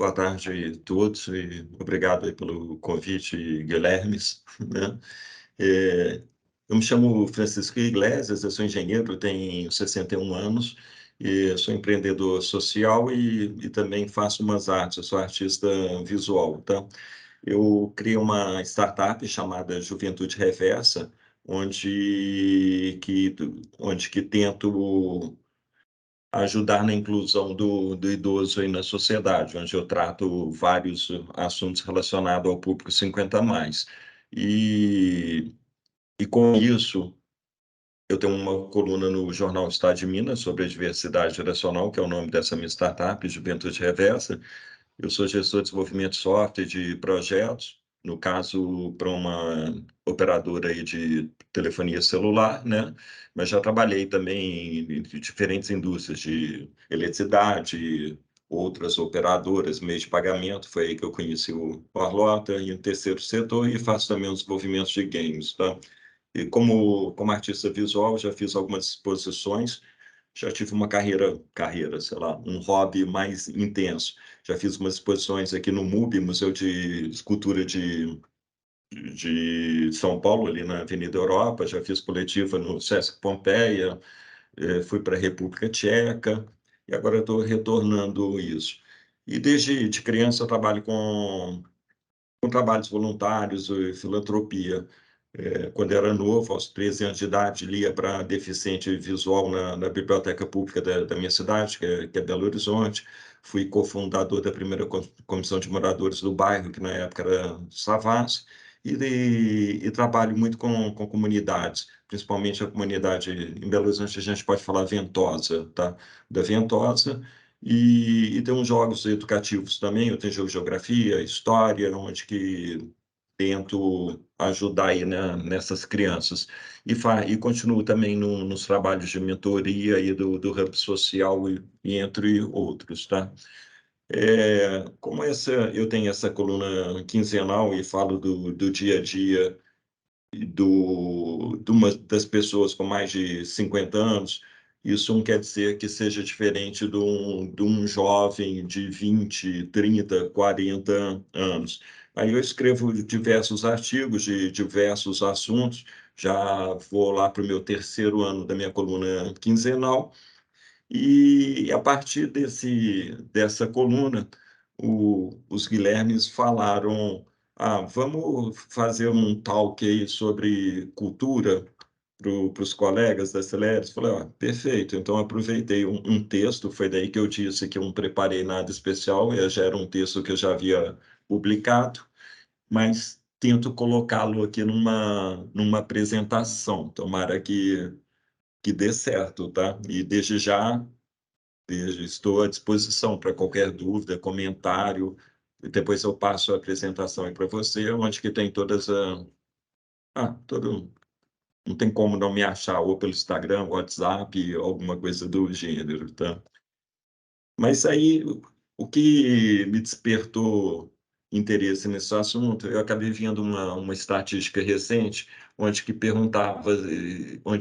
boa tarde a todos e obrigado aí pelo convite, Guilhermes, né. Eh, eu me chamo Francisco Iglesias, eu sou engenheiro, tenho 61 anos e sou empreendedor social e também faço umas artes, eu sou artista visual, tá. Eu criei uma startup chamada Juventude Reversa, onde que tento ajudar na inclusão do idoso aí na sociedade, onde eu trato vários assuntos relacionados ao público 50 a mais. E e com isso, eu tenho uma coluna no jornal Estado de Minas sobre a diversidade geracional, que é o nome dessa minha startup, Juventude Reversa. Eu sou gestor de desenvolvimento de software de projetos, no caso, para uma operadora aí de telefonia celular, né, mas já trabalhei também em diferentes indústrias de eletricidade, outras operadoras, meios de pagamento, foi aí que eu conheci o Arlota, e o terceiro setor, e faço também os desenvolvimentos de games, tá. E como artista visual, já fiz algumas exposições, já tive uma carreira, sei lá, um hobby mais intenso. Já fiz umas exposições aqui no MUB, Museu de Escultura de São Paulo, ali na Avenida Europa, já fiz coletiva no Sesc Pompeia, fui para a República Tcheca, e agora eu estou retornando isso. E desde de criança eu trabalho com trabalhos voluntários e filantropia. Quando era novo, aos 13 anos de idade, lia para deficiente visual na biblioteca pública da minha cidade, que é Belo Horizonte. Fui cofundador da primeira comissão de moradores do bairro, que na época era Savassi, e trabalho muito com comunidades, principalmente a comunidade em Belo Horizonte, a gente pode falar Ventosa, tá? Da Ventosa, e tem uns jogos educativos também, eu tenho jogo de geografia, história, onde que tento ajudar aí, né, nessas crianças. E continuo também nos trabalhos de mentoria e do hub social e entre outros, tá. Como eu tenho essa coluna quinzenal e falo do dia a dia e de uma das pessoas com mais de 50 anos, isso não quer dizer que seja diferente de um jovem de 20, 30, 40 anos. Aí eu escrevo diversos artigos de diversos assuntos, já vou lá para o meu terceiro ano da minha coluna quinzenal, e a partir dessa coluna, os Guilhermes falaram: "Ah, vamos fazer um talk aí sobre cultura para os colegas da Celeres?" Falei: "Ó, perfeito". Então aproveitei um texto, foi daí que eu disse que eu não preparei nada especial, já era um texto que eu já havia publicado, mas tento colocá-lo aqui numa apresentação. Tomara que dê certo, tá. E desde já estou à disposição para qualquer dúvida, comentário, e depois eu passo a apresentação aí para você, onde que tem todas a todo não tem como não me achar ou pelo Instagram, WhatsApp, alguma coisa do gênero, tá. Mas aí, o que me despertou interesse nesse assunto, eu acabei vendo uma estatística recente, onde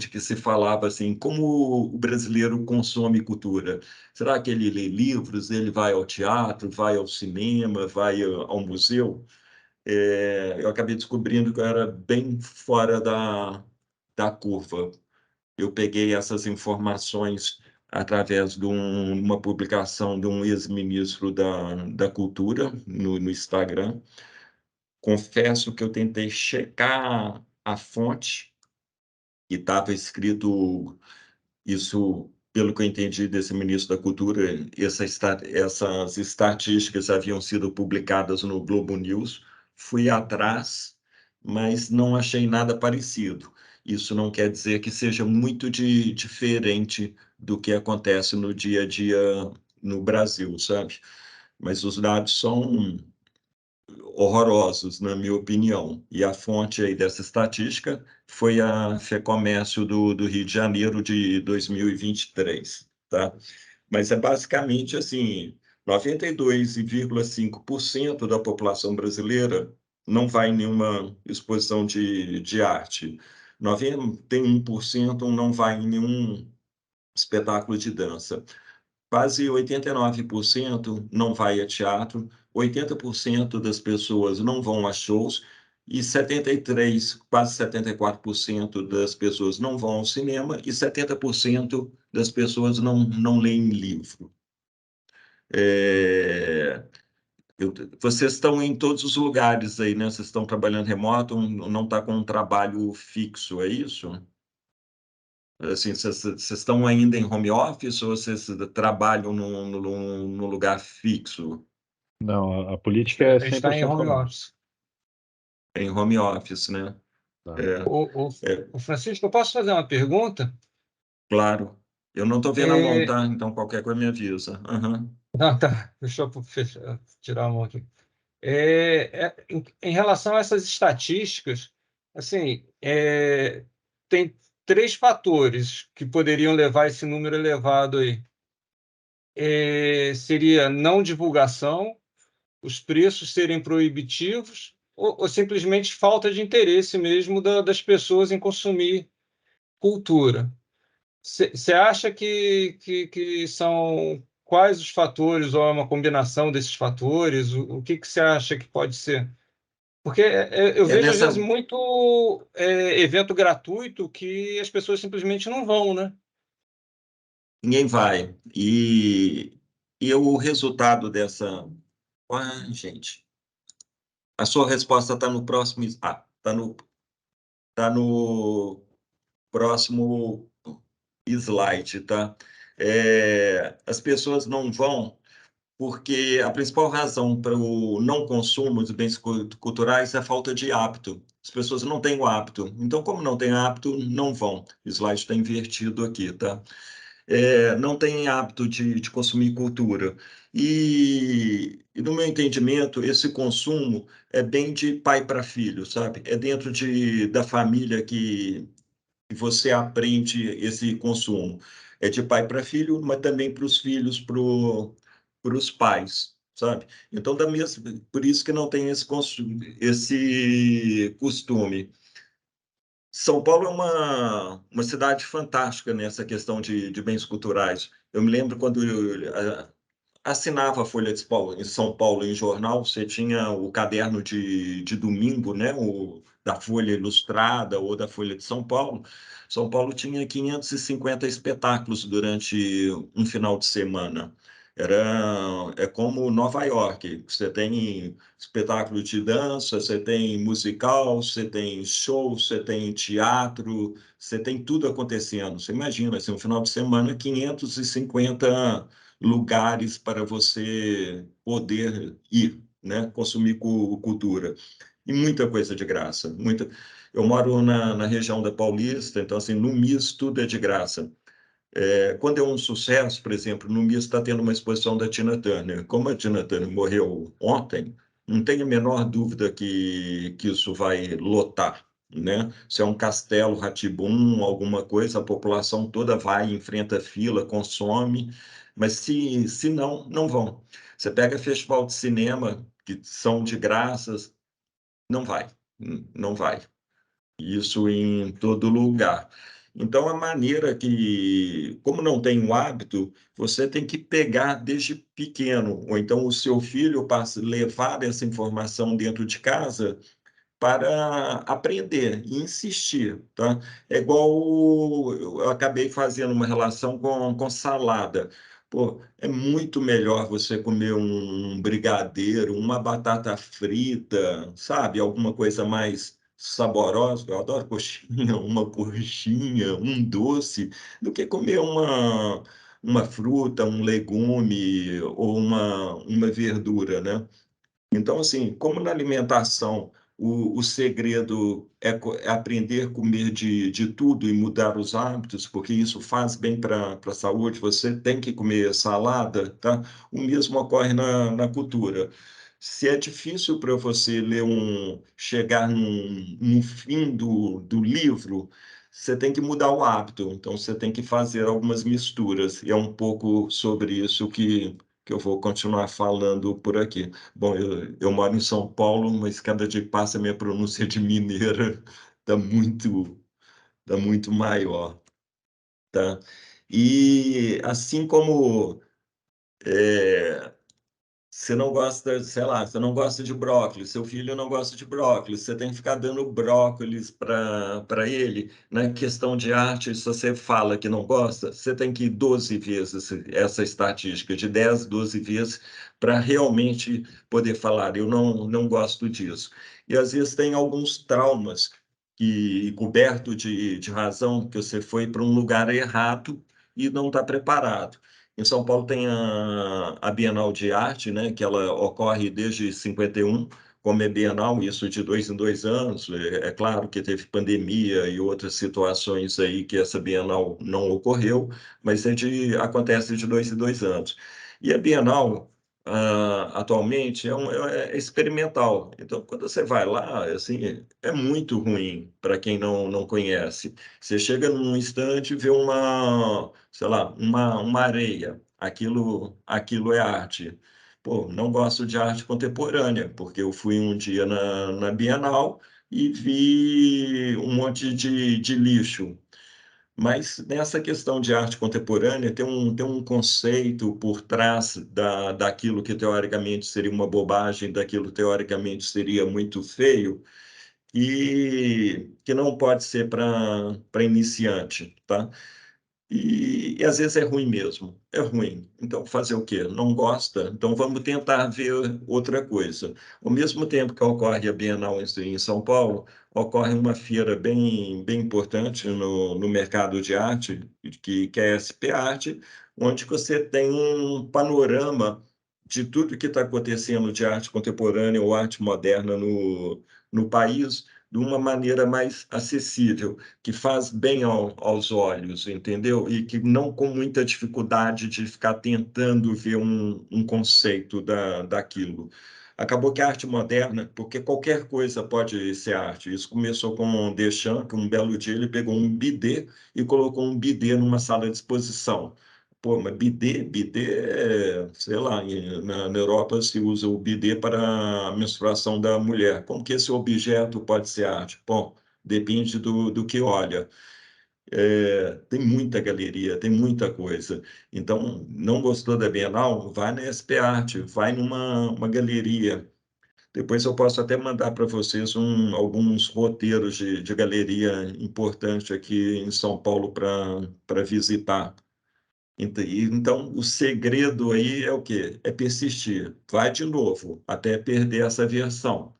que se falava assim: como o brasileiro consome cultura? Será que ele lê livros, ele vai ao teatro, vai ao cinema, vai ao museu? Eu acabei descobrindo que eu era bem fora da curva. Eu peguei essas informações através de uma publicação de um ex-ministro da cultura no Instagram. Confesso que eu tentei checar a fonte, e estava escrito isso, pelo que eu entendi desse ministro da cultura, essas estatísticas haviam sido publicadas no Globo News. Fui atrás, mas não achei nada parecido. Isso não quer dizer que seja muito diferente do que acontece no dia a dia no Brasil, sabe. Mas os dados são horrorosos, na minha opinião. E a fonte aí dessa estatística foi a Fecomércio do Rio de Janeiro de 2023, tá. Mas é basicamente assim, 92,5% da população brasileira não vai em nenhuma exposição de arte. 91% não vai em nenhum espetáculo de dança. quase 89% não vai a teatro, 80% das pessoas não vão a shows e 73, quase 74% das pessoas não vão ao cinema e 70% das pessoas não leem livro. É, vocês estão em todos os lugares aí, né? Vocês estão trabalhando remoto, não está com um trabalho fixo, é isso? Assim, vocês estão ainda em home office ou vocês trabalham num lugar fixo? Não, a política é A gente está em 100% home home. office. Em home office, né? Tá. É, é, O Francisco, eu posso fazer uma pergunta? claro. Eu não estou vendo a mão, É, tá? Então qualquer coisa me avisa. Aham. não, tá, deixa eu tirar a mão aqui. Em relação a essas estatísticas, assim, tem três fatores que poderiam levar esse número elevado aí. Seria não divulgação, os preços serem proibitivos ou simplesmente falta de interesse mesmo das pessoas em consumir cultura. Você acha que são quais os fatores, ou é uma combinação desses fatores? O que você acha que pode ser? Porque eu É vejo, às vezes, nessa. muito evento gratuito que as pessoas simplesmente não vão, né? Ninguém vai. E o resultado dessa. Ah, gente. A sua resposta está no próximo. Ah, tá no próximo slide, tá? As pessoas não vão porque a principal razão para o não consumo de bens culturais é a falta de hábito. As pessoas não têm o hábito. Então, como não têm hábito, não vão. O slide está invertido aqui, tá? Não têm hábito de consumir cultura. No meu entendimento, esse consumo é bem de pai para filho, sabe? É dentro da família que você aprende esse consumo. É de pai para filho, mas também para os filhos, para os pais, sabe? Então, por isso que não tem esse costume. São Paulo é uma cidade fantástica nessa questão de bens culturais. Eu me lembro quando assinava a Folha de Paulo, em São Paulo, em jornal, você tinha o caderno de domingo, né? Da Folha Ilustrada ou da Folha de São Paulo. São Paulo tinha 550 espetáculos durante um final de semana. É como Nova York. Você tem espetáculo de dança, você tem musical, você tem show, você tem teatro, você tem tudo acontecendo. Você imagina, assim, um final de semana, 550 lugares para você poder ir, né? Consumir cultura. E muita coisa de graça. Eu moro na região da Paulista, então, assim, no MIS tudo é de graça. Quando é um sucesso, por exemplo, no MIS está tendo uma exposição da Tina Turner. Como a Tina Turner morreu ontem, não tenho a menor dúvida que isso vai lotar, né? Se é um castelo rá alguma coisa, a população toda vai, enfrenta fila, consome, mas se não, não vão. Você pega festival de cinema, que são de graças, não vai, não vai. Isso em todo lugar. Então, a maneira que, como não tem o hábito, você tem que pegar desde pequeno, ou então o seu filho passa levar essa informação dentro de casa para aprender e insistir, tá? É igual eu acabei fazendo uma relação com salada. Pô, é muito melhor você comer um brigadeiro, uma batata frita, sabe? Alguma coisa mais saborosa. Eu adoro coxinha, uma coxinha, um doce, do que comer uma fruta, um legume ou uma verdura, né? Então, assim, como na alimentação o segredo é aprender a comer de tudo e mudar os hábitos, porque isso faz bem para a saúde, você tem que comer salada, tá? O mesmo ocorre na cultura. Se é difícil para você chegar no fim do livro, você tem que mudar o hábito, então você tem que fazer algumas misturas, e é um pouco sobre isso que eu vou continuar falando por aqui. Bom, eu moro em São Paulo, mas cada dia que passa a minha pronúncia de mineira está muito maior, tá? E assim como Você não gosta, sei lá, você não gosta de brócolis, seu filho não gosta de brócolis, você tem que ficar dando brócolis para ele. Na questão de arte, se você fala que não gosta, você tem que ir 12 vezes essa estatística, de 10, 12 vezes, para realmente poder falar, eu não gosto disso. E às vezes tem alguns traumas que, coberto de razão, que você foi para um lugar errado e não está preparado. Em São Paulo tem a Bienal de Arte, né, que ela ocorre desde 51, como é bienal, isso de 2 em 2 anos. É claro que teve pandemia e outras situações aí que essa Bienal não ocorreu, mas acontece de 2 em 2 anos. E a Bienal, atualmente, é experimental. Então, quando você vai lá, assim, é muito ruim para quem não conhece. Você chega num instante e vê sei lá, uma areia. Aquilo é arte. Pô, não gosto de arte contemporânea, porque eu fui um dia na Bienal e vi um monte de lixo. Mas nessa questão de arte contemporânea, tem um conceito por trás daquilo que teoricamente seria uma bobagem, daquilo que teoricamente seria muito feio, e que não pode ser para iniciante, tá? E às vezes é ruim mesmo, é ruim. Então, fazer o quê? Não gosta? Então, vamos tentar ver outra coisa. Ao mesmo tempo que ocorre a Bienal em São Paulo, ocorre uma feira bem importante no mercado de arte, que é a SP Arte, onde você tem um panorama de tudo que está acontecendo de arte contemporânea ou arte moderna no país, de uma maneira mais acessível, que faz bem aos olhos, entendeu? E que não com muita dificuldade de ficar tentando ver um conceito daquilo. Acabou que a arte moderna, porque qualquer coisa pode ser arte. Isso começou com Deschamps, que um belo dia ele pegou um bidê e colocou um bidê numa sala de exposição. Pô, mas bidê, sei lá, na Europa se usa o bidê para a menstruação da mulher. Como que esse objeto pode ser arte? Bom, depende do que olha. Tem muita galeria, tem muita coisa. Então, não gostou da Bienal? Vai na SP Arte, vai numa galeria. Depois eu posso até mandar para vocês alguns roteiros de galeria importante aqui em São Paulo para visitar. Então, o segredo aí é o quê? É persistir. Vai de novo, até perder essa versão.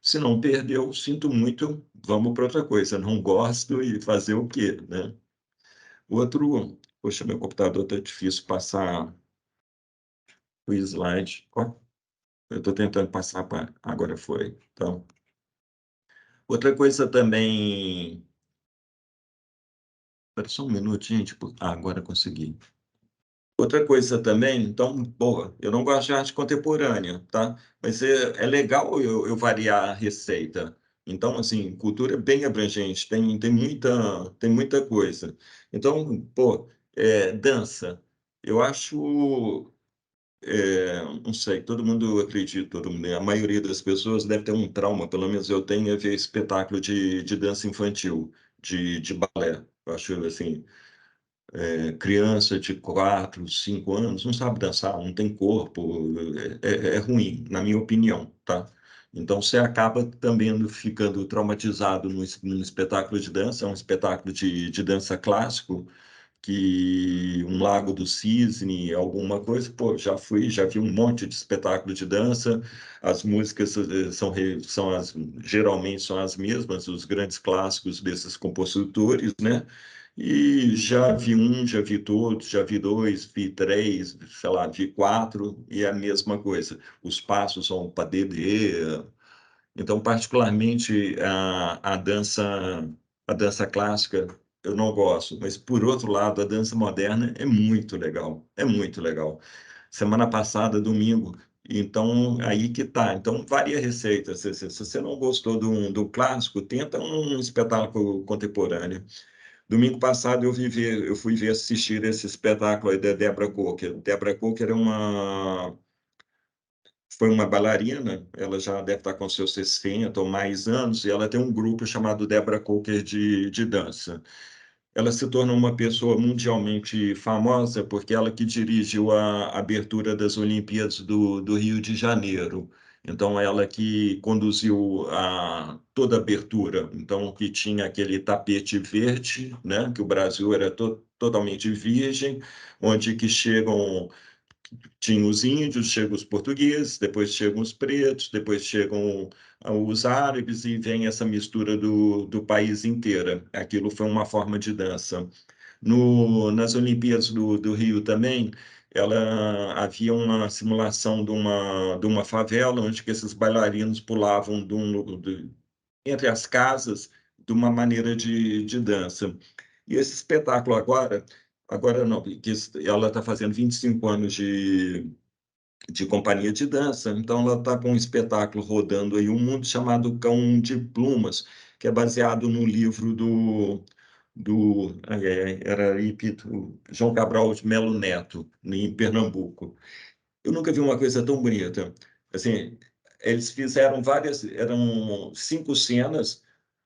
Se não perdeu, sinto muito, vamos para outra coisa. Não gosto e fazer o quê, né? Poxa, meu computador está difícil passar o slide. Ó, eu estou tentando passar para... Agora foi. Então, outra coisa também... Espera só um minutinho, tipo... agora consegui. Outra coisa também, então, boa, eu não gosto de arte contemporânea, tá? Mas é legal eu variar a receita. Então, assim, cultura é bem abrangente, tem muita coisa. Então, pô, dança. Eu acho, não sei, todo mundo acredita, a maioria das pessoas deve ter um trauma, pelo menos eu tenho, é ver espetáculo de dança infantil, de balé. Eu acho, assim, criança de 4, 5 anos não sabe dançar, não tem corpo, é ruim, na minha opinião, tá? Então você acaba também ficando traumatizado num espetáculo de dança, é um espetáculo de dança clássico, que um Lago do Cisne, alguma coisa, pô, já vi um monte de espetáculo de dança, as músicas geralmente são as mesmas, os grandes clássicos desses compositores, né? E já vi já vi todos, já vi dois, vi três, sei lá, vi quatro, e é a mesma coisa. Os passos são padedê. Então, particularmente, a dança clássica eu não gosto, mas, por outro lado, a dança moderna é muito legal, é muito legal. Semana passada, domingo, então, aí que tá. Então, varia a receita. Se você não gostou do clássico, tenta um espetáculo contemporâneo. Domingo passado eu fui ver assistir esse espetáculo aí da Deborah Coker. Deborah Coker foi uma bailarina, ela já deve estar com seus 60 ou mais anos, e ela tem um grupo chamado Deborah Coker de dança. ela se tornou uma pessoa mundialmente famosa porque ela que dirigiu a abertura das Olimpíadas do Rio de Janeiro. Então, ela que conduziu toda a abertura. Então, que tinha aquele tapete verde, né, que o Brasil era totalmente virgem, onde que tinham os índios, chegam os portugueses, depois chegam os pretos, depois chegam os árabes e vem essa mistura do país inteiro. Aquilo foi uma forma de dança. Nas Olimpíadas do Rio também, havia uma simulação de uma favela, onde que esses bailarinos pulavam entre as casas de uma maneira de dança. E esse espetáculo agora não, porque ela está fazendo 25 anos de companhia de dança, então ela está com um espetáculo rodando aí, um mundo chamado Cão de Plumas, que é baseado no livro era João Cabral de Melo Neto, em Pernambuco. Eu nunca vi uma coisa tão bonita. Assim, eles fizeram eram 5 cenas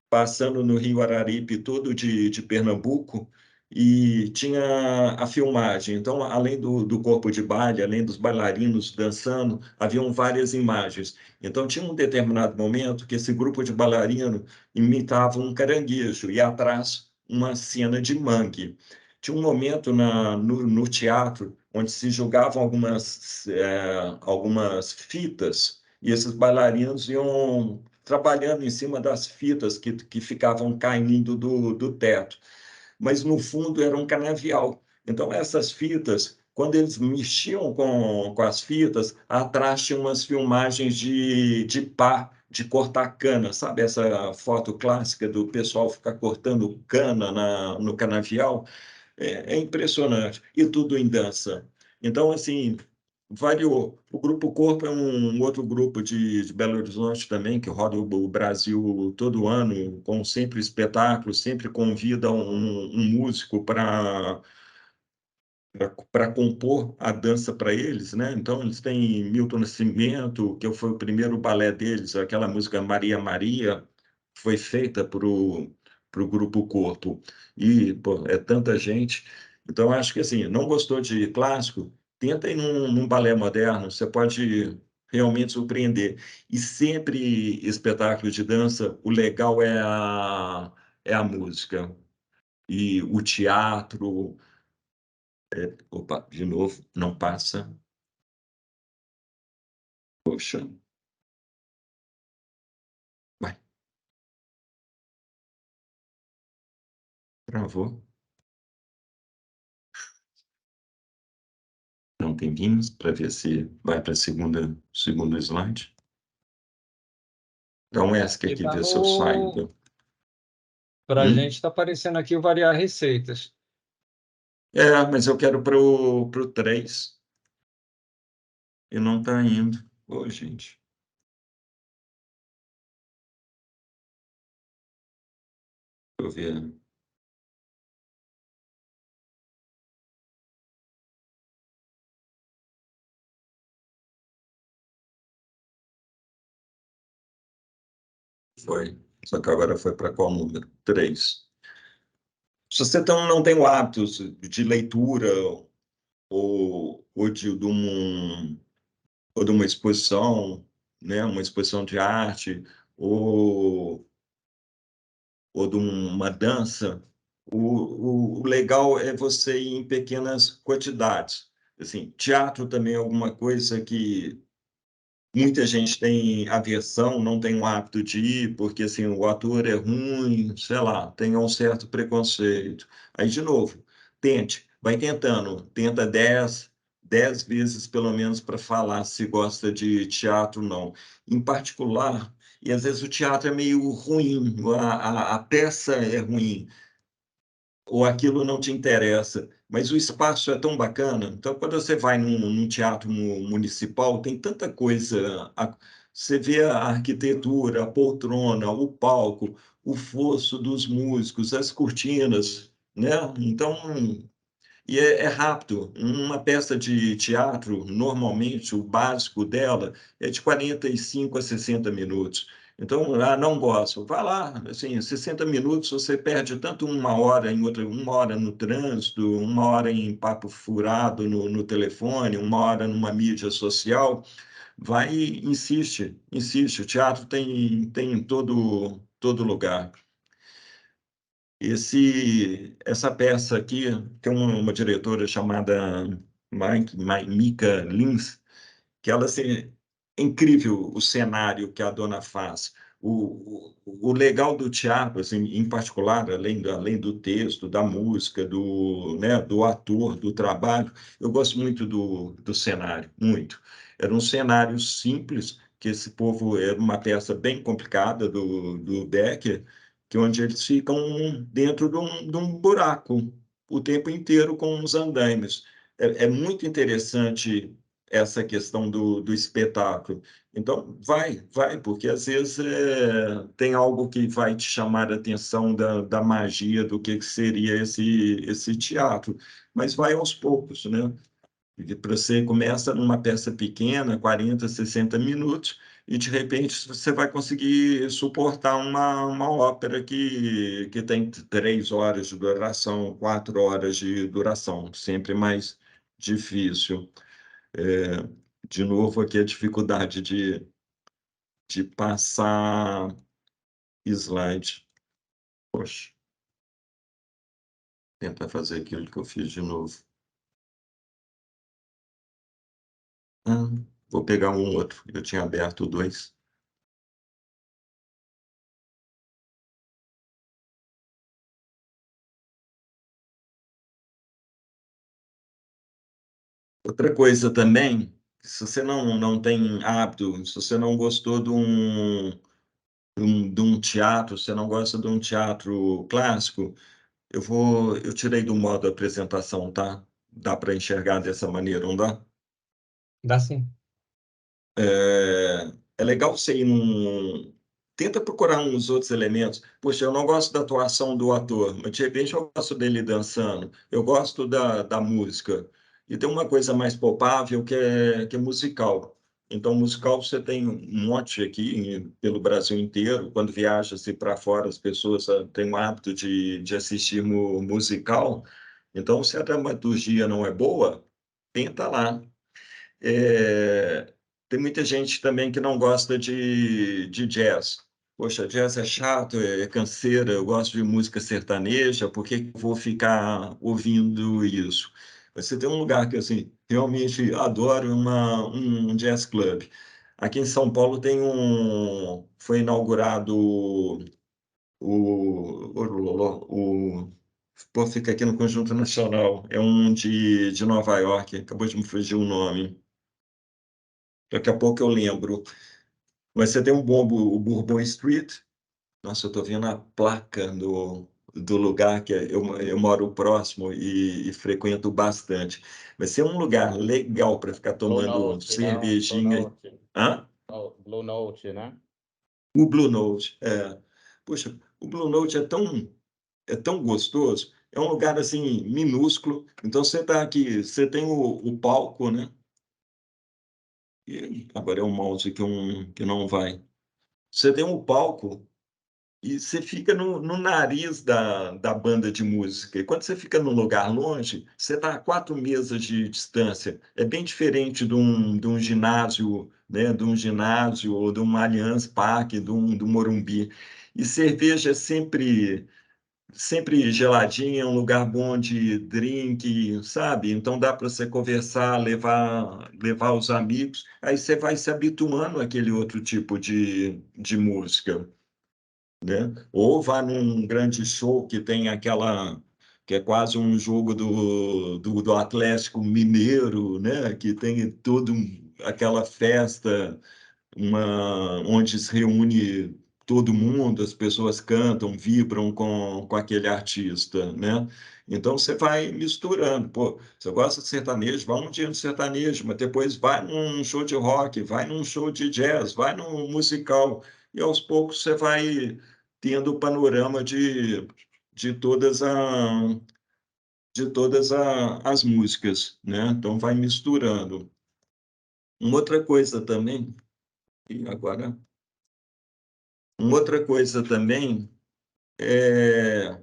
passando no Rio Araripe, todo de Pernambuco, e tinha a filmagem. Então, além do corpo de baile, além dos bailarinos dançando, haviam várias imagens. Então, tinha um determinado momento que esse grupo de bailarino imitava um caranguejo e atrás uma cena de mangue. Tinha um momento no teatro onde se jogavam algumas fitas e esses bailarinos iam trabalhando em cima das fitas que ficavam caindo do teto. Mas, no fundo, era um canavial. Então, essas fitas, quando eles mexiam com as fitas, atrás tinha umas filmagens de pá, de cortar cana. Sabe essa foto clássica do pessoal ficar cortando cana no canavial? É impressionante. E tudo em dança. Então, assim, variou. O Grupo Corpo é um outro grupo de Belo Horizonte também, que roda o Brasil todo ano, com sempre espetáculos, sempre convida um músico para compor a dança para eles, né? Então, eles têm Milton Nascimento, que foi o primeiro balé deles, aquela música Maria Maria, foi feita para o Grupo Corpo. E, pô, é tanta gente. Então, acho que, assim, não gostou de clássico, tenta ir num balé moderno, você pode realmente surpreender. E sempre espetáculo de dança, o legal é a música. E o teatro. Opa, de novo, não passa. Poxa, vai, travou. Não tem tempinho para ver se vai para segundo slide. Dá um ESC aqui, ver se eu saio. Para a gente está aparecendo aqui o variar receitas. Mas eu quero para o 3 e não está indo. Ô, gente. Deixa eu ver. Foi. Só que agora foi para qual número? 3. Se você não tem o hábito de leitura ou de uma exposição, né, uma exposição de arte, ou, ou de uma dança, o legal é você ir em pequenas quantidades. Assim, teatro também é alguma coisa que muita gente tem aversão, não tem o hábito de ir, porque assim, o ator é ruim, sei lá, tem um certo preconceito. Aí, de novo, vai tentando, tenta 10 vezes pelo menos para falar se gosta de teatro ou não. Em particular, e às vezes o teatro é meio ruim, a peça é ruim, ou aquilo não te interessa, mas o espaço é tão bacana. Então, quando você vai num teatro municipal, tem tanta coisa. Você vê a arquitetura, a poltrona, o palco, o fosso dos músicos, as cortinas, né? Então, e é rápido. Uma peça de teatro, normalmente, o básico dela é de 45 a 60 minutos. Então, não gosto. Vá lá, assim, 60 minutos, você perde tanto uma hora em outra, uma hora no trânsito, uma hora em papo furado no telefone, uma hora numa mídia social. Vai e insiste, insiste. O teatro tem em todo lugar. Essa peça aqui tem uma diretora chamada Mika Lins, que ela, assim, é incrível o cenário que a dona faz. O legal do teatro, assim, em particular, além do texto, da música, né, do ator, do trabalho, eu gosto muito do cenário, muito. Era um cenário simples, que esse povo era uma peça bem complicada do Becker, que onde eles ficam dentro de um buraco o tempo inteiro com os andaimes. É muito interessante essa questão do espetáculo. Então, vai, porque às vezes tem algo que vai te chamar a atenção da magia do que seria esse teatro, mas vai aos poucos, né? Porque você começa numa peça pequena, 40, 60 minutos, e de repente você vai conseguir suportar uma ópera que tem 3 horas de duração, 4 horas de duração, sempre mais difícil. É, de novo, aqui a dificuldade de passar slide. Poxa, tentar fazer aquilo que eu fiz de novo. Ah, vou pegar um outro, eu tinha aberto dois. Outra coisa também, se você não tem hábito, se você não gostou de um teatro, se você não gosta de um teatro clássico, eu tirei do modo apresentação, tá? Dá para enxergar dessa maneira, não dá? Dá sim. É legal você ir Tenta procurar uns outros elementos. Poxa, eu não gosto da atuação do ator, mas de repente eu gosto dele dançando, eu gosto da música. E tem uma coisa mais palpável que é musical. Então, musical você tem um monte aqui pelo Brasil inteiro. Quando viaja-se para fora, as pessoas têm o hábito de assistir musical. Então, se a dramaturgia não é boa, tenta lá. É, tem muita gente também que não gosta de jazz. Poxa, jazz é chato, é canseira, eu gosto de música sertaneja, por que que eu vou ficar ouvindo isso? Você tem um lugar que, assim, realmente adoro, um jazz club. Aqui em São Paulo foi inaugurado pô, fica aqui no Conjunto Nacional, é um de Nova York, acabou de me fugir o nome. Daqui a pouco eu lembro. Mas você tem o Bourbon Street. Nossa, eu estou vendo a placa do lugar que eu moro próximo e frequento bastante. Vai ser um lugar legal para ficar Blue tomando Note, Blue cervejinha. Note. Hã? Oh, Blue Note, né? O Blue Note. Poxa, o Blue Note é tão gostoso. É um lugar assim minúsculo. Então você está aqui, você tem o palco, né? E agora é um mouse que não vai. Você tem um palco e você fica no nariz da banda de música. E quando você fica num lugar longe, você está a 4 mesas de distância. É bem diferente de um ginásio, né? De um ginásio ou de um Allianz Parque, do Morumbi. E cerveja é sempre geladinha, é um lugar bom de drink, sabe? Então dá para você conversar, levar os amigos. Aí você vai se habituando àquele outro tipo de música, né? Ou vá num grande show que tem que é quase um jogo do Atlético Mineiro, né? Que tem aquela festa, onde se reúne todo mundo, as pessoas cantam, vibram com aquele artista, né? Então você vai misturando. Pô, você gosta de sertanejo, vai um dia no sertanejo, mas depois vai num show de rock, vai num show de jazz, vai num musical, e aos poucos você vai tendo o panorama de todas as músicas, né? Então vai misturando. Uma outra coisa também, e agora Uma outra coisa também é...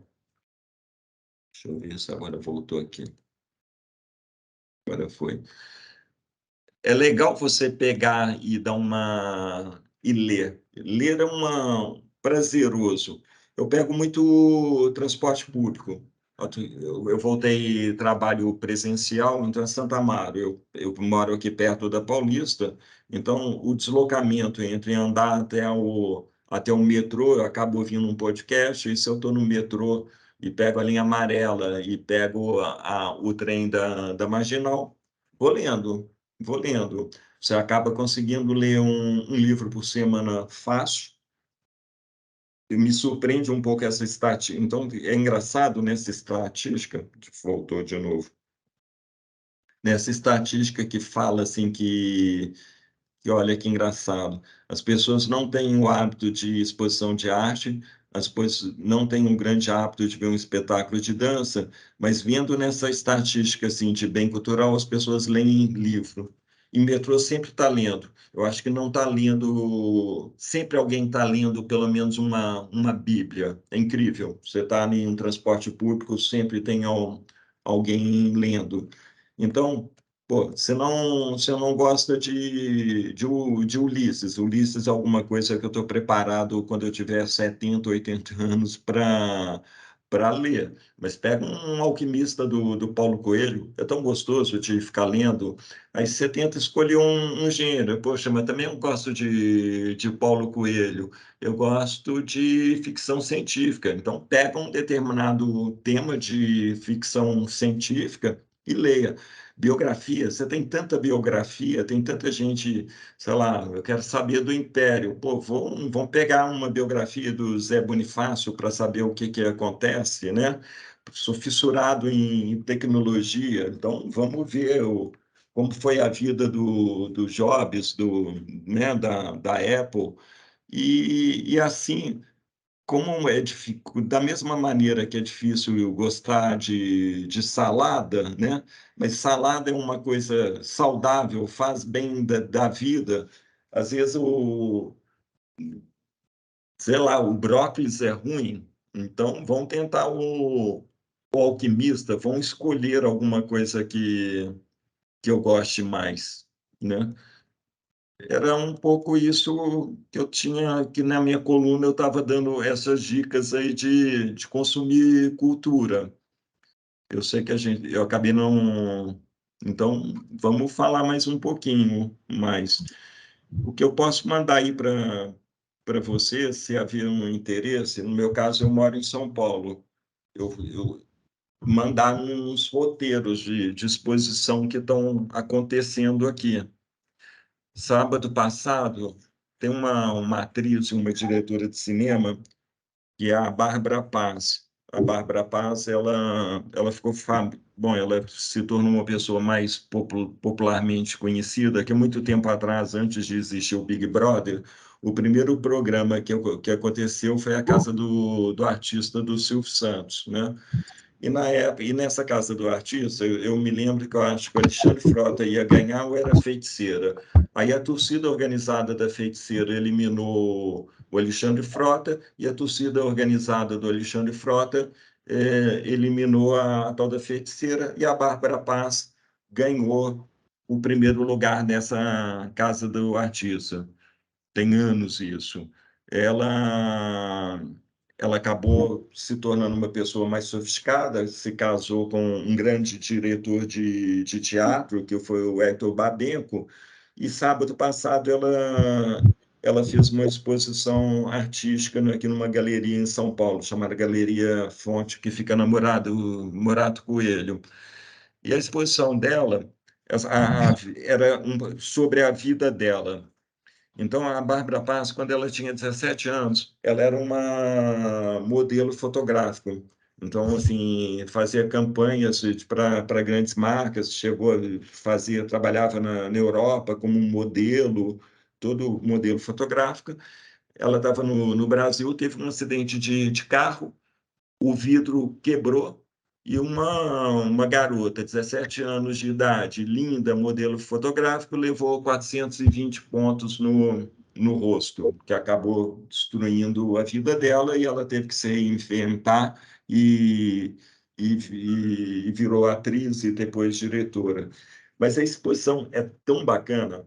Deixa eu ver se agora voltou aqui. Agora foi. É legal você pegar e dar uma... e ler. Ler é prazeroso. Eu pego muito transporte público. Eu voltei trabalho presencial, então é Santa Amaro. Eu moro aqui perto da Paulista, então o deslocamento entre andar até o metrô, eu acabo ouvindo um podcast, e se eu estou no metrô e pego a linha amarela e pego o trem da Marginal, vou lendo, vou lendo. Você acaba conseguindo ler um livro por semana fácil. E me surpreende um pouco essa estatística. Então, é engraçado nessa estatística, voltou de novo, nessa estatística que fala assim que olha que engraçado, as pessoas não têm o hábito de exposição de arte, as pessoas não têm um grande hábito de ver um espetáculo de dança, mas vendo nessa estatística assim, de bem cultural, as pessoas leem livro. E metrô sempre está lendo. Eu acho que não está lendo... Sempre alguém está lendo pelo menos uma Bíblia. É incrível. Você está em um transporte público, sempre tem alguém lendo. Então, pô, você não gosta de Ulisses. Ulisses é alguma coisa que eu estou preparado quando eu tiver 70, 80 anos para ler. Mas pega um Alquimista do Paulo Coelho, é tão gostoso de ficar lendo. Aí você tenta escolher um gênero. Poxa, mas também eu gosto de Paulo Coelho. Eu gosto de ficção científica. Então, pega um determinado tema de ficção científica e leia. Biografia, você tem tanta biografia, tem tanta gente, sei lá, eu quero saber do Império. Pô, vamos pegar uma biografia do Zé Bonifácio para saber o que acontece, né? Sou fissurado em tecnologia, então vamos ver como foi a vida do Jobs, né, da Apple, e assim como é difícil, da mesma maneira que é difícil eu gostar de salada, né? Mas salada é uma coisa saudável, faz bem da vida. Às vezes sei lá, o brócolis é ruim, então vão tentar o alquimista, vão escolher alguma coisa que eu goste mais, né? Era um pouco isso que eu tinha, que na minha coluna eu estava dando essas dicas aí de consumir cultura. Eu sei que eu acabei não... Então, vamos falar mais um pouquinho mais. O que eu posso mandar aí para você, se havia um interesse, no meu caso, eu moro em São Paulo, eu mandar uns roteiros de exposição que estão acontecendo aqui. Sábado passado, tem uma atriz, uma diretora de cinema, que é a Bárbara Paz. A Bárbara Paz, ela ficou bom, ela se tornou uma pessoa mais popularmente conhecida, que muito tempo atrás, antes de existir o Big Brother, o primeiro programa que aconteceu foi a casa do artista do Silvio Santos, né? E na época, e nessa casa do artista, eu me lembro que eu acho que o Alexandre Frota ia ganhar ou era Feiticeira. Aí a torcida organizada da Feiticeira eliminou o Alexandre Frota e a torcida organizada do Alexandre Frota eliminou a tal da Feiticeira e a Bárbara Paz ganhou o primeiro lugar nessa casa do artista. Tem anos isso. Ela ela acabou se tornando uma pessoa mais sofisticada, se casou com um grande diretor de teatro, que foi o Hector Babenco, e sábado passado ela fez uma exposição artística aqui numa galeria em São Paulo, chamada Galeria Fonte, que fica na Morato Coelho. E a exposição dela era sobre a vida dela. Então, a Bárbara Paz, quando ela tinha 17 anos, ela era uma modelo fotográfica. Então, assim, fazia campanhas para grandes marcas, chegou a fazer, trabalhava na Europa como um modelo, todo modelo fotográfico. Ela estava no Brasil, teve um acidente de carro, o vidro quebrou e uma garota, 17 anos de idade, linda, modelo fotográfico, levou 420 pontos no rosto, que acabou destruindo a vida dela e ela teve que se reinventar e virou atriz e depois diretora. Mas a exposição é tão bacana,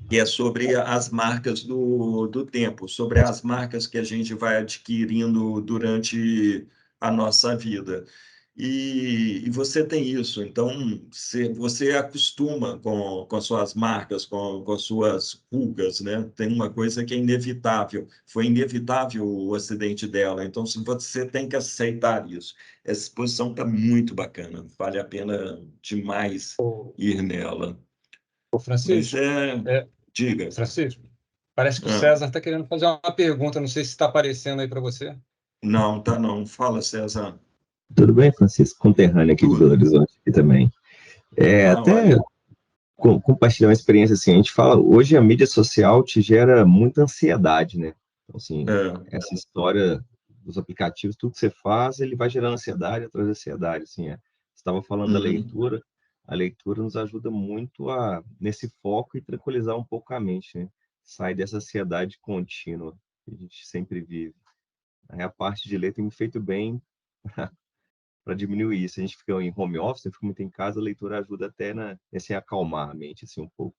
que é sobre as marcas do tempo, sobre as marcas que a gente vai adquirindo durante a nossa vida. E você tem isso, então você acostuma com as suas marcas, com as suas rugas, né? Tem uma coisa que é inevitável, foi inevitável o acidente dela, então você tem que aceitar isso. Essa exposição está muito bacana, vale a pena demais Ô, ir nela. ô, Mas Francisco, é, diga. Francisco, parece que o Ah, César está querendo fazer uma pergunta, não sei se está aparecendo aí para você. não, tá não. Fala, César. Tudo bem, Francisco? Conterrâneo aqui de Belo Tudo. Horizonte aqui também. Até Olha. compartilhar uma experiência assim, a gente fala, hoje a mídia social te gera muita ansiedade, né? Então, assim, É. essa história dos aplicativos, tudo que você faz, ele vai gerando ansiedade atrás de ansiedade, assim, Você estava falando da Uhum. leitura, a leitura nos ajuda muito nesse foco e tranquilizar um pouco a mente, né? Sair dessa ansiedade contínua que a gente sempre vive. Aí a parte de ler tem me feito bem para diminuir isso. A gente fica em home office, fica muito em casa, a leitura ajuda até nesse acalmar a mente assim um pouco.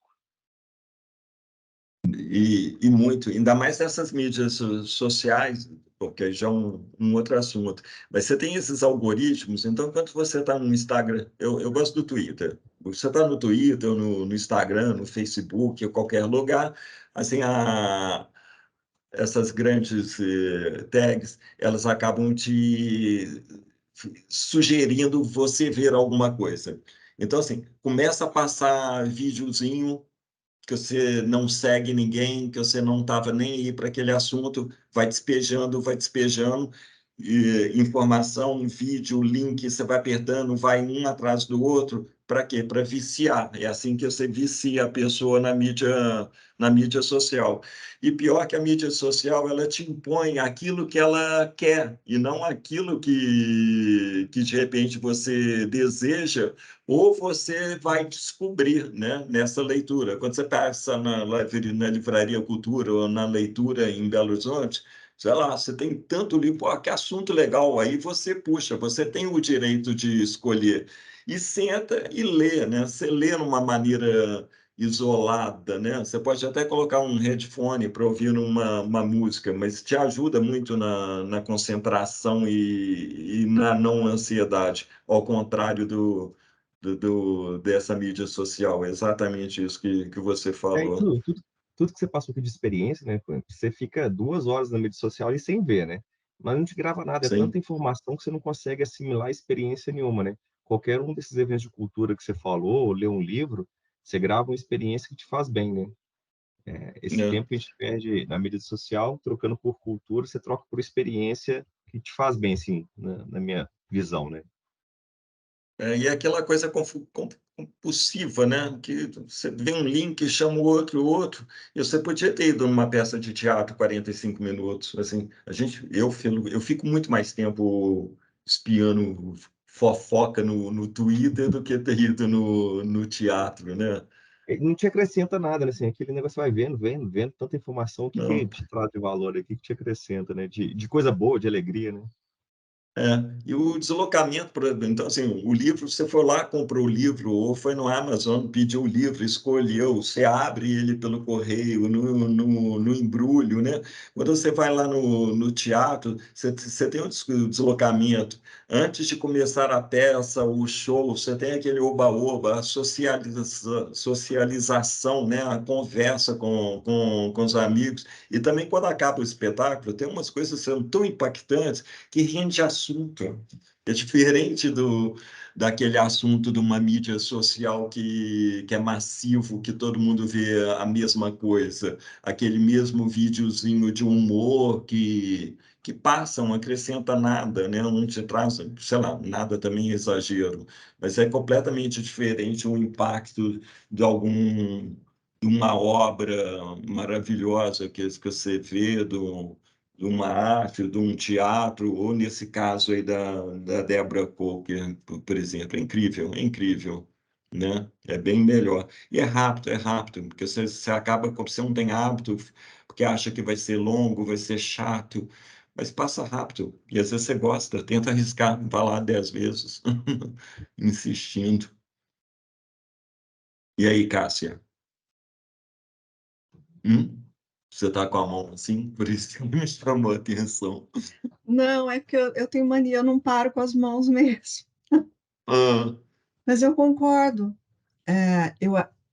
E muito, ainda mais nessas mídias sociais, porque já é um outro assunto. Mas você tem esses algoritmos, então quando você está no Instagram, eu gosto do Twitter. Você está no Twitter, no Instagram, no Facebook, ou qualquer lugar, assim, essas grandes tags, elas acabam te sugerindo você ver alguma coisa. Então, assim, começa a passar videozinho que você não segue ninguém, que você não estava nem aí para aquele assunto, vai despejando, informação, vídeo, link, você vai apertando, vai um atrás do outro, para quê? Para viciar. É assim que você vicia a pessoa na mídia social. E pior que a mídia social, ela te impõe aquilo que ela quer, e não aquilo que de repente você deseja, ou você vai descobrir, né, nessa leitura. Quando você passa na Livraria Cultura ou na leitura em Belo Horizonte, sei lá, você tem tanto livro, pô, que assunto legal, aí você puxa, você tem o direito de escolher. E senta e lê, né? Você lê numa maneira isolada, né? Você pode até colocar um headphone para ouvir uma música, mas te ajuda muito na concentração e na não ansiedade, ao contrário dessa mídia social. É exatamente isso que você E falou. tudo que você passou aqui de experiência, né? Você fica 2 horas na mídia social e sem ver, né? Mas não te grava nada, é Sim. tanta informação que você não consegue assimilar experiência nenhuma, né? Qualquer um desses eventos de cultura que você falou, ou lê um livro, você grava uma experiência que te faz bem, né? Esse É. tempo que a gente perde na mídia social, trocando por cultura, você troca por experiência que te faz bem, assim, na minha visão, né? E é aquela coisa compulsiva, né? Que você vê um link, chama o outro. E você podia ter ido numa peça de teatro 45 minutos. Assim, eu fico muito mais tempo espiando fofoca no Twitter do que ter ido no teatro, né? Ele não te acrescenta nada, né? Assim, aquele negócio vai vendo, vendo, vendo, tanta informação, o que que Não. te traz de valor aqui, o que te acrescenta, né? De coisa boa, de alegria, né? E o deslocamento, por exemplo, então, assim, o livro, você foi lá, comprou o livro, ou foi no Amazon, pediu o livro, escolheu, você abre ele pelo correio, no embrulho, né? Quando você vai lá no teatro, você tem um deslocamento. Antes de começar a peça, o show, você tem aquele oba-oba, a socialização, né? A conversa com os amigos. E também, quando acaba o espetáculo, tem umas coisas que são tão impactantes que rende assunto. É diferente daquele assunto de uma mídia social que é massivo, que todo mundo vê a mesma coisa, aquele mesmo videozinho de humor que passa, não acrescenta nada, né? Não te traz, sei lá, nada também é exagero, mas é completamente diferente o impacto de de uma obra maravilhosa que você vê, de uma arte, de um teatro, ou nesse caso aí da Deborah Coker, por exemplo. É incrível, é incrível. né? É bem melhor. E é rápido, porque você acaba, você não tem hábito, porque acha que vai ser longo, vai ser chato, mas passa rápido. E às vezes você gosta, tenta arriscar, vai lá 10 vezes, insistindo. E aí, Cássia? Você está com a mão assim? Por isso que me chamou a atenção. Não, é porque eu tenho mania, eu não paro com as mãos mesmo. Ah, Mas eu concordo.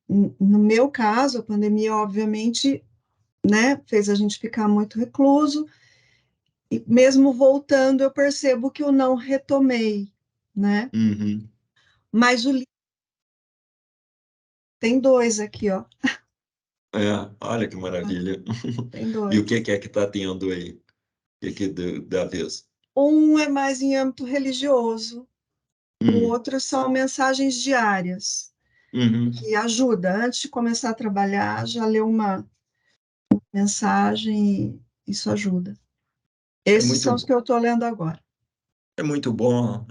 No meu caso, a pandemia, obviamente, né, fez a gente ficar muito recluso, e mesmo voltando, eu percebo que eu não retomei, né? uhum. Mas o livro tem dois aqui, ó. Olha que maravilha. Tem E o dois. que é que está tendo aí? O que da vez? Um é mais em âmbito religioso, o Hum, outro são mensagens diárias, uhum. que ajuda. Antes de começar a trabalhar, já leu uma mensagem, e isso ajuda. É Esses são os muito, que eu estou lendo agora. é muito bom,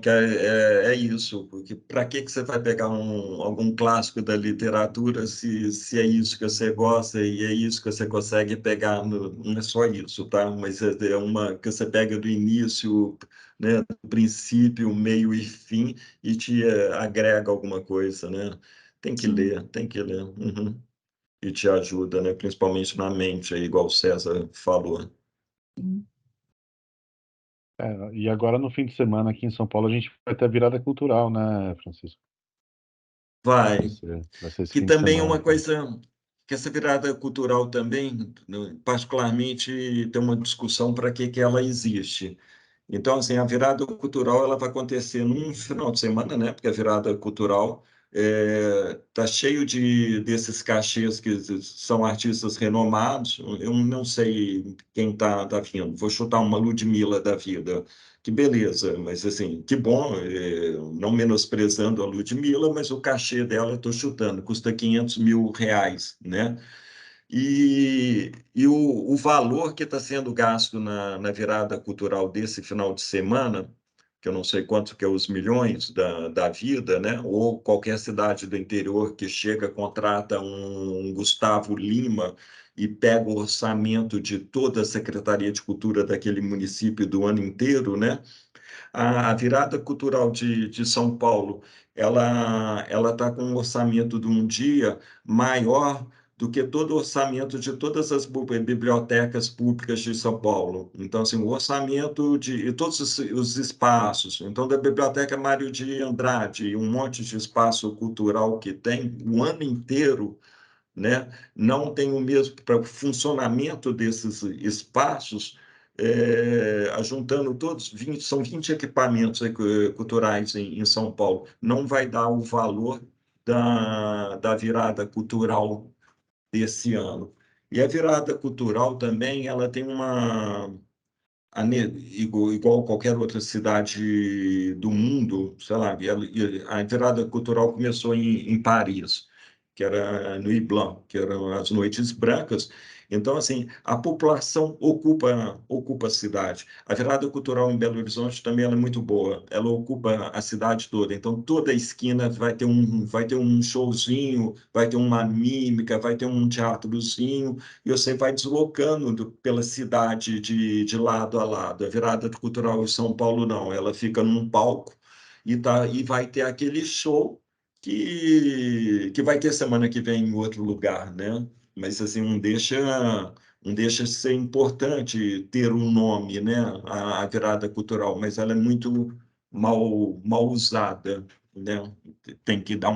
que é isso, porque para que você vai pegar algum clássico da literatura se é isso que você gosta e é isso que você consegue pegar, não é só isso, tá? Mas é uma que você pega do início, né, do princípio, meio e fim, e te agrega alguma coisa, né? Sim. Tem que ler. Uhum. E te ajuda, né? Principalmente na mente, aí, igual o César falou. Sim. E agora no fim de semana aqui em São Paulo a gente vai ter a virada cultural, né, Francisco? Vai. Vai ser esse Que fim de também é semana, uma então. coisa, que essa virada cultural também, né, particularmente, tem uma discussão para que ela existe. Então, assim, a virada cultural ela vai acontecer num final de semana, né? Porque a virada cultural tá cheio desses cachês que são artistas renomados. Eu não sei quem tá vindo. Vou chutar uma Ludmilla da vida. Que beleza, mas assim, que bom, não menosprezando a Ludmilla, mas o cachê dela, eu estou chutando, custa R$ 500 mil, né? E o valor que está sendo gasto na virada cultural desse final de semana, que eu não sei quanto que é os milhões da vida, né? Ou qualquer cidade do interior que chega, contrata um Gustavo Lima e pega o orçamento de toda a Secretaria de Cultura daquele município do ano inteiro, né? A virada cultural de São Paulo, ela está com um orçamento de um dia maior do que todo o orçamento de todas as bibliotecas públicas de São Paulo. Então, assim, o orçamento de todos os espaços, então, da Biblioteca Mário de Andrade, um monte de espaço cultural que tem o ano inteiro, né? Não tem o mesmo para o funcionamento desses espaços, juntando todos, são 20 equipamentos culturais em São Paulo, não vai dar o valor da virada cultural desse ano. E a virada cultural também, ela tem igual qualquer outra cidade do mundo, sei lá, a virada cultural começou em Paris, que era Nuit Blanc, que eram as noites brancas. Então, assim, a população ocupa a cidade. A virada cultural em Belo Horizonte também ela é muito boa. Ela ocupa a cidade toda. Então, toda esquina vai ter um showzinho, vai ter uma mímica, vai ter um teatrozinho, e você vai deslocando pela cidade de lado a lado. A virada cultural em São Paulo não, ela fica num palco e vai ter aquele show que vai ter semana que vem em outro lugar, né? Mas assim, não deixa de ser importante ter um nome, né? A virada cultural, mas ela é muito mal usada, né? Tem que dar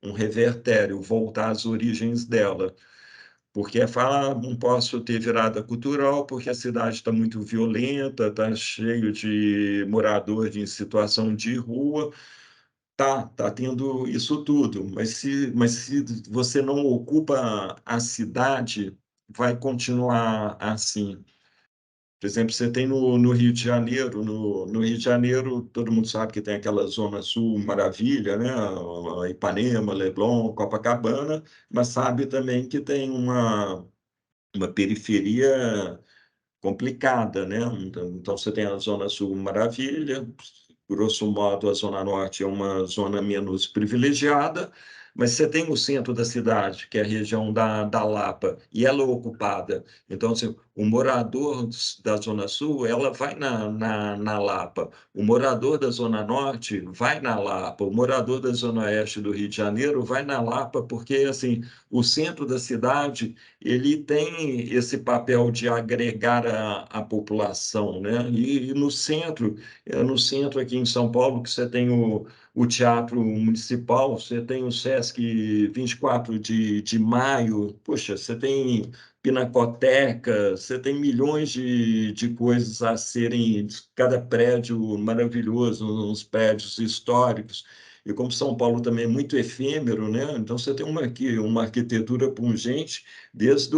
um revertério, voltar às origens dela. Porque fala, não posso ter virada cultural porque a cidade está muito violenta, está cheio de moradores em situação de rua. Tá tendo isso tudo, mas se você não ocupa a cidade, vai continuar assim. Por exemplo, você tem no Rio de Janeiro, no Rio de Janeiro, todo mundo sabe que tem aquela Zona Sul maravilha, né? A Ipanema, Leblon, Copacabana, mas sabe também que tem uma periferia complicada, né? Então você tem a Zona Sul Maravilha, grosso modo, a Zona Norte é uma zona menos privilegiada, mas você tem o centro da cidade, que é a região da Lapa, e ela é ocupada. Então, assim, o morador da Zona Sul, ela vai na Lapa. O morador da Zona Norte vai na Lapa. O morador da Zona Oeste do Rio de Janeiro vai na Lapa, porque, assim, o centro da cidade, ele tem esse papel de agregar a população, né? E no centro, no centro aqui em São Paulo, que você tem o Teatro Municipal, você tem o Sesc 24 de Maio, poxa, você tem Pinacoteca, você tem milhões de coisas a serem, cada prédio maravilhoso, uns prédios históricos. E como São Paulo também é muito efêmero, né? Então você tem uma arquitetura pungente, desde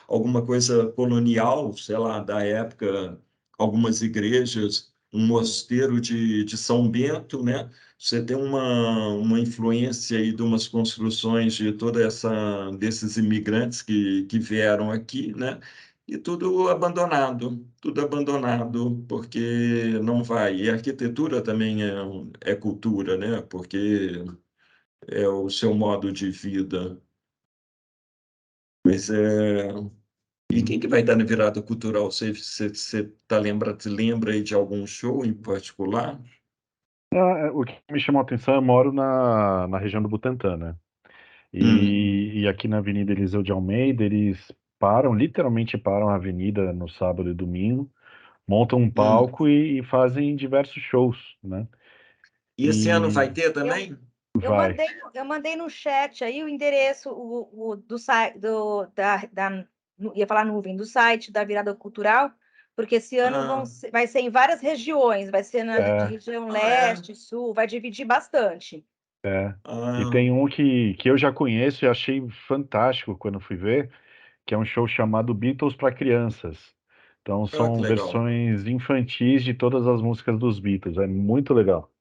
alguma coisa colonial, sei lá, da época, algumas igrejas, um mosteiro de São Bento, né? Você tem uma influência aí de umas construções de desses imigrantes que vieram aqui, né? E tudo abandonado, porque não vai. E a arquitetura também é cultura, né? Porque é o seu modo de vida. Mas e quem que vai estar na virada cultural? Lembra aí de algum show em particular? O que me chamou a atenção, eu moro na região do Butantã, né? E aqui na Avenida Eliseu de Almeida, eles literalmente param a avenida no sábado e domingo, montam um palco e fazem diversos shows, né? E esse ano vai E ter também? vai. Eu mandei no chat aí o endereço do site ia falar nuvem, do site da Virada Cultural, porque esse ano vai ser em várias regiões, vai ser na região leste, sul, vai dividir bastante. E tem um que eu já conheço e achei fantástico quando fui ver, que é um show chamado Beatles para crianças. Então são que legal. versões infantis de todas as músicas dos Beatles. É muito legal.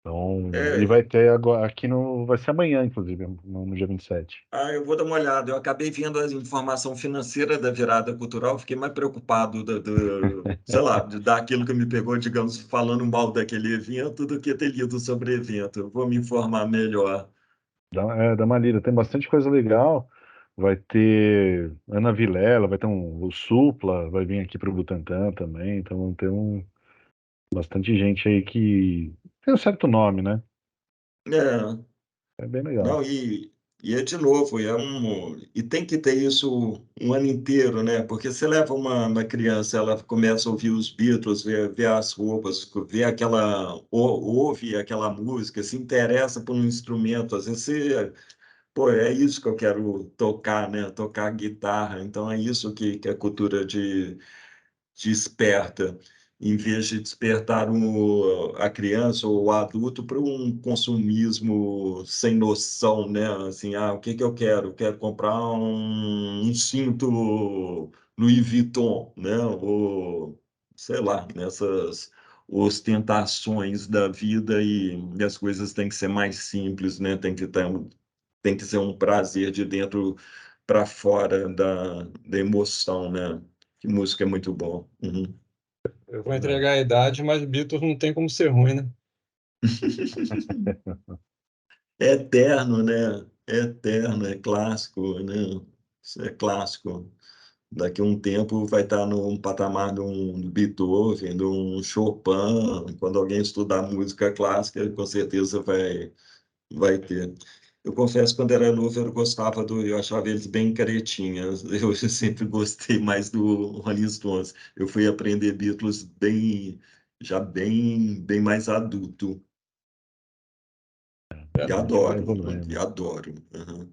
Então, ele vai ter agora aqui vai ser amanhã, inclusive, no dia 27. Eu vou dar uma olhada. Eu acabei vendo a informação financeira da virada cultural, fiquei mais preocupado sei lá, de dar aquilo que me pegou, digamos, falando mal daquele evento, do que ter lido sobre o evento. Eu vou me informar melhor. Dá uma lida, tem bastante coisa legal. Vai ter Ana Vilela, vai ter o Supla, vai vir aqui para o Butantã também. Então tem bastante gente aí que tem um certo nome, né? É bem legal. Não, é de novo, e tem que ter isso um ano inteiro, né? Porque você leva uma criança, ela começa a ouvir os Beatles, vê as roupas, ouve aquela música, se interessa por um instrumento, às vezes pô, é isso que eu quero tocar, né? Tocar guitarra. Então é isso que a cultura desperta, em vez de despertar a criança ou o adulto para um consumismo sem noção, né? Assim, o que que eu quero? Eu quero comprar um cinto Louis Vuitton, né? Ou, sei lá, nessas ostentações da vida e as coisas têm que ser mais simples, né? Tem que ser um prazer de dentro para fora da emoção, né? Que música é muito bom. Uhum. Eu vou entregar a idade, mas Beatles não tem como ser ruim, né? É eterno, né? É eterno, é clássico, né? Isso é clássico. Daqui a um tempo vai estar num patamar de um Beethoven, de um Chopin. Quando alguém estudar música clássica, com certeza vai ter. Eu confesso, quando era novo, eu achava eles bem caretinhas. Eu sempre gostei mais do Rolling Stones. Eu fui aprender Beatles bem mais adulto. E adoro, e adoro. Uhum.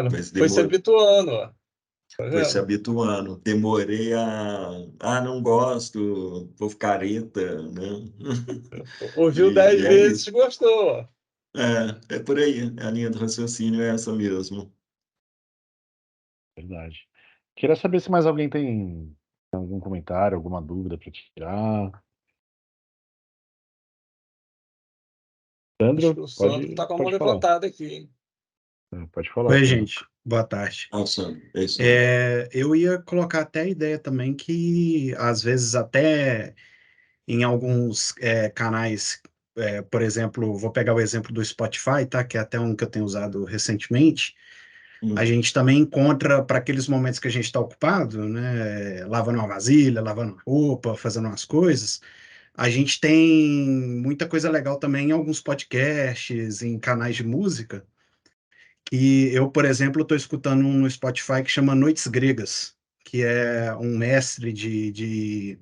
Mas Foi se habituando, ó. Tá foi se vendo? habituando. Demorei não gosto, vou careta, né? Ouviu E 10 é vezes, isso. gostou, ó. É por aí. A linha do raciocínio é essa mesmo. Verdade. Queria saber se mais alguém tem algum comentário, alguma dúvida para tirar. Sandro, O Sandro tá com a mão pode falar. levantada aqui, hein? Pode falar. Oi, Sandro. gente. Boa tarde. Sandro, é isso aí. Eu ia colocar até a ideia também que, às vezes, até em alguns canais, por exemplo, vou pegar o exemplo do Spotify, tá? Que é até um que eu tenho usado recentemente. A gente também encontra para aqueles momentos que a gente está ocupado, né? Lavando uma vasilha, lavando roupa, fazendo umas coisas. A gente tem muita coisa legal também em alguns podcasts, em canais de música. E eu, por exemplo, estou escutando um no Spotify que chama Noites Gregas, que é um mestre de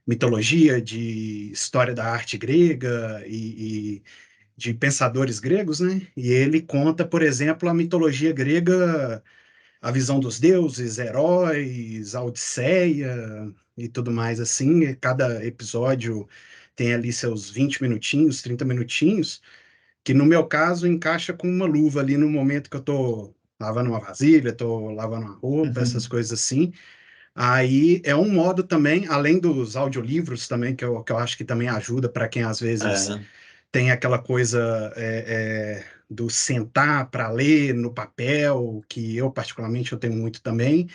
mitologia, de história da arte grega e de pensadores gregos, né? E ele conta, por exemplo, a mitologia grega, a visão dos deuses, heróis, a Odisseia e tudo mais assim. E cada episódio tem ali seus 20 minutinhos, 30 minutinhos, que no meu caso encaixa com uma luva ali no momento que eu tô lavando uma vasilha, tô lavando uma roupa, essas coisas assim. Aí é um modo também, além dos audiolivros também, que eu acho que também ajuda para quem às vezes tem aquela coisa do sentar para ler no papel, que eu particularmente eu tenho muito também,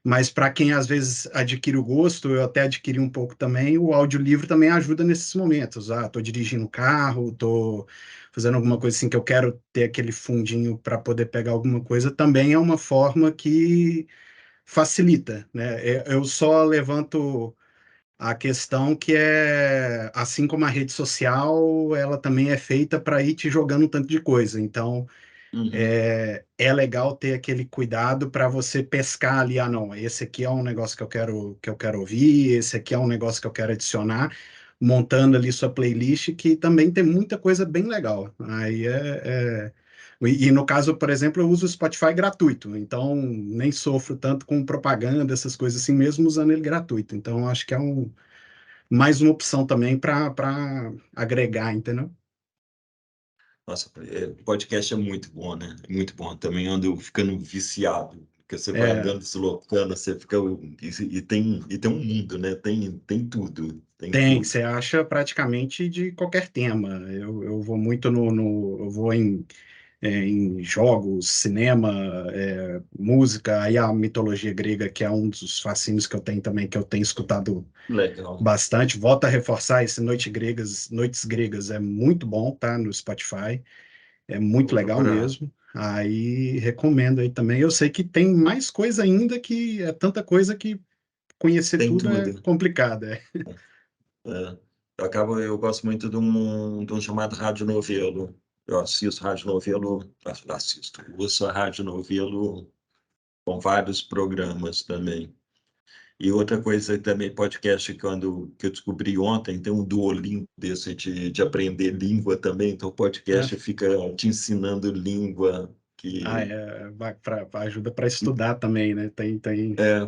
mas para quem às vezes adquire o gosto, eu até adquiri um pouco também, o audiolivro também ajuda nesses momentos. Estou dirigindo o carro, estou fazendo alguma coisa assim que eu quero ter aquele fundinho para poder pegar alguma coisa, também é uma forma que facilita, né? Eu só levanto a questão que é, assim como a rede social, ela também é feita para ir te jogando um tanto de coisa. Então, é legal ter aquele cuidado para você pescar ali, não, esse aqui é um negócio que eu quero ouvir, esse aqui é um negócio que eu quero adicionar, montando ali sua playlist, que também tem muita coisa bem legal. Aí e no caso, por exemplo, eu uso o Spotify gratuito, então nem sofro tanto com propaganda, essas coisas assim, mesmo usando ele gratuito. Então, acho que é mais uma opção também para agregar, entendeu? Nossa, podcast é muito bom, né? É muito bom. Também ando ficando viciado, porque você vai andando, deslocando, você fica... E tem um mundo, né? Tem tudo, tem Tem, tudo. você acha praticamente de qualquer tema. Eu vou muito eu vou em jogos, cinema, música, aí a mitologia grega, que é um dos fascínios que eu tenho também, que eu tenho escutado Legal. bastante. Volto a reforçar esse Noites Gregas é muito bom, tá? No Spotify. É muito Vou legal procurar. mesmo. Aí recomendo aí também. Eu sei que tem mais coisa ainda, que é tanta coisa que conhecer Tem tudo é tudo. complicado. É. Eu gosto muito de um chamado Rádio Novelo. Eu assisto Rádio Novelo, ouço a Rádio Novelo com vários programas também. E outra coisa também, podcast, que eu descobri ontem, tem um Duolingo desse de aprender língua também, então o podcast fica te ensinando língua, Ajuda para estudar também, né? Tem.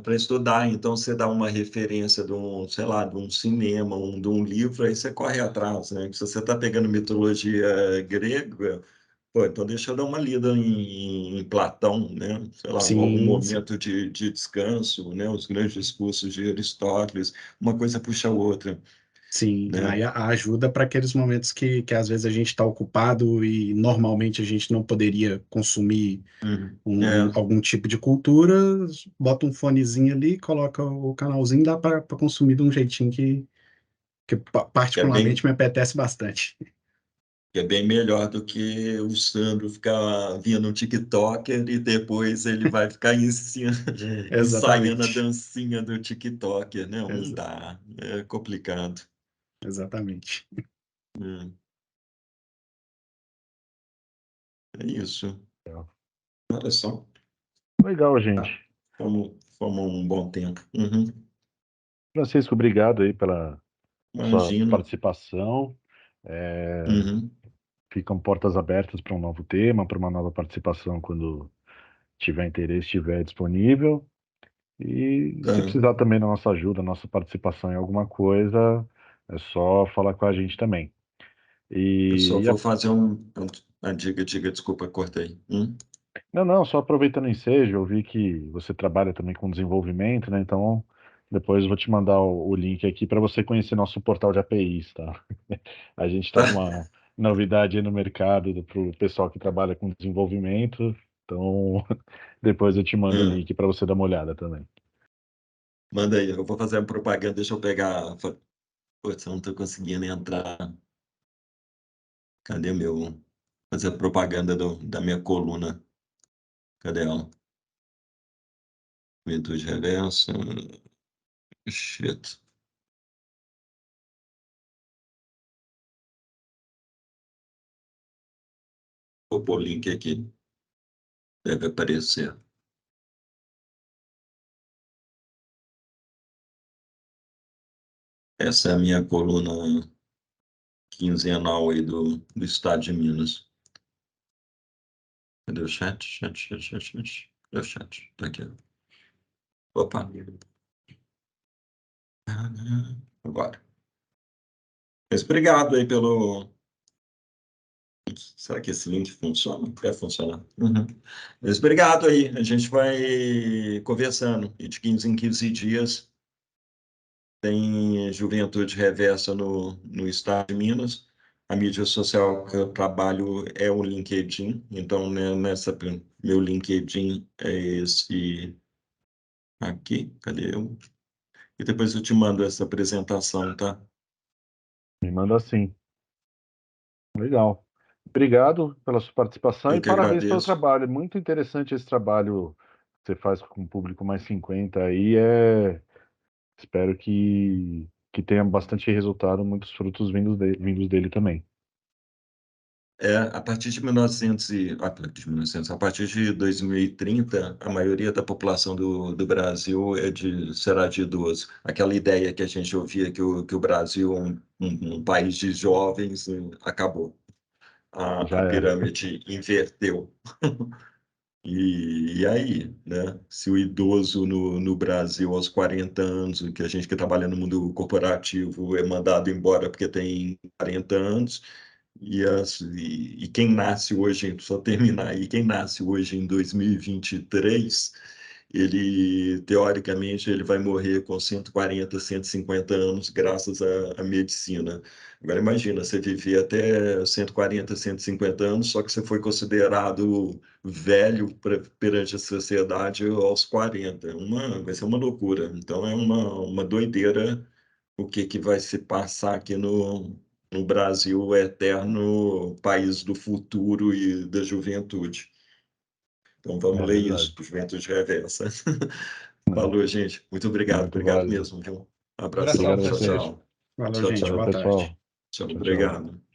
para estudar, então você dá uma referência de um, sei lá, de um cinema, de um livro, aí você corre atrás, né? Se você está pegando mitologia grega, pô, então deixa eu dar uma lida em Platão, né? Sei lá, algum Sim, sim. momento de descanso, né? Os grandes discursos de Aristóteles, uma coisa puxa a outra, Sim, né? aí ajuda para aqueles momentos que às vezes a gente está ocupado e normalmente a gente não poderia consumir algum tipo de cultura, bota um fonezinho ali, coloca o canalzinho, dá para consumir de um jeitinho que Que é bem, particularmente me apetece bastante. que é bem melhor do que o Sandro ficar vindo um TikToker e depois ele vai ficar ensaiando a Exatamente. dancinha do TikToker, né? Não Exa- dá, é complicado. Exatamente. É, é isso. Olha só, Legal, gente. fomos um bom tempo. Uhum. Francisco, obrigado aí pela sua Imagina. participação. É, Uhum. ficam portas abertas para um novo tema, para uma nova participação quando tiver interesse, estiver disponível. E se Tá. precisar também da nossa ajuda, nossa participação em alguma coisa, é só falar com a gente também. Eu só E vou fazer diga, desculpa, cortei. não, só aproveitando o ensejo, eu vi que você trabalha também com desenvolvimento, né? Então, depois eu vou te mandar o link aqui para você conhecer nosso portal de APIs, tá? A gente está com uma novidade aí no mercado para o pessoal que trabalha com desenvolvimento, então depois eu te mando o Hum, link para você dar uma olhada também. manda aí, eu vou fazer a propaganda, deixa eu pegar Putz, eu não estou conseguindo entrar. Cadê meu... Fazer a propaganda da minha coluna. Cadê ela? Juventude Reversa. Shit. Vou pôr o link aqui. Deve aparecer. Essa é a minha coluna quinzenal aí do estado de Minas. Cadê o chat? Chat. Cadê o chat? Tá aqui. Opa. Agora. Mas obrigado aí pelo... Será que esse link funciona? Deve funcionar. Mas obrigado aí. A gente vai conversando. E de 15 em 15 dias tem Juventude Reversa no estado de Minas. A mídia social que eu trabalho é o LinkedIn. Então, né, meu LinkedIn é esse aqui. Cadê eu? E depois eu te mando essa apresentação, tá? Me manda sim. Legal. Obrigado pela sua participação Eu e que parabéns pelo agradeço. trabalho. É muito interessante esse trabalho que você faz com o público mais 50 aí. Espero que tenha bastante resultado, muitos frutos vindos dele também. A partir de 2030, a maioria da população do Brasil será de idoso. Aquela ideia que a gente ouvia que o Brasil é um país de jovens, acabou. Já A era. pirâmide inverteu. E aí, né? Se o idoso no Brasil aos 40 anos, que a gente que trabalha no mundo corporativo é mandado embora porque tem 40 anos, e quem nasce hoje, só terminar aí, quem nasce hoje em 2023, ele, teoricamente, ele vai morrer com 140, 150 anos, graças à medicina. Agora, imagina, você viver até 140, 150 anos, só que você foi considerado velho perante a sociedade aos 40. Vai ser uma loucura. Então, é uma doideira o que vai se passar aqui no Brasil, o eterno país do futuro e da juventude. Então, vamos É ler verdade. isso, Juventude Reversa. Falou, gente. Muito obrigado. Muito Obrigado válido. mesmo, viu? Um abração. Abração, Obrigado a Tchau, você. vocês. tchau. Valeu, Tchau, gente. tchau. Valeu, Boa tarde. pessoal. Tchau, Tchau, tchau. obrigado.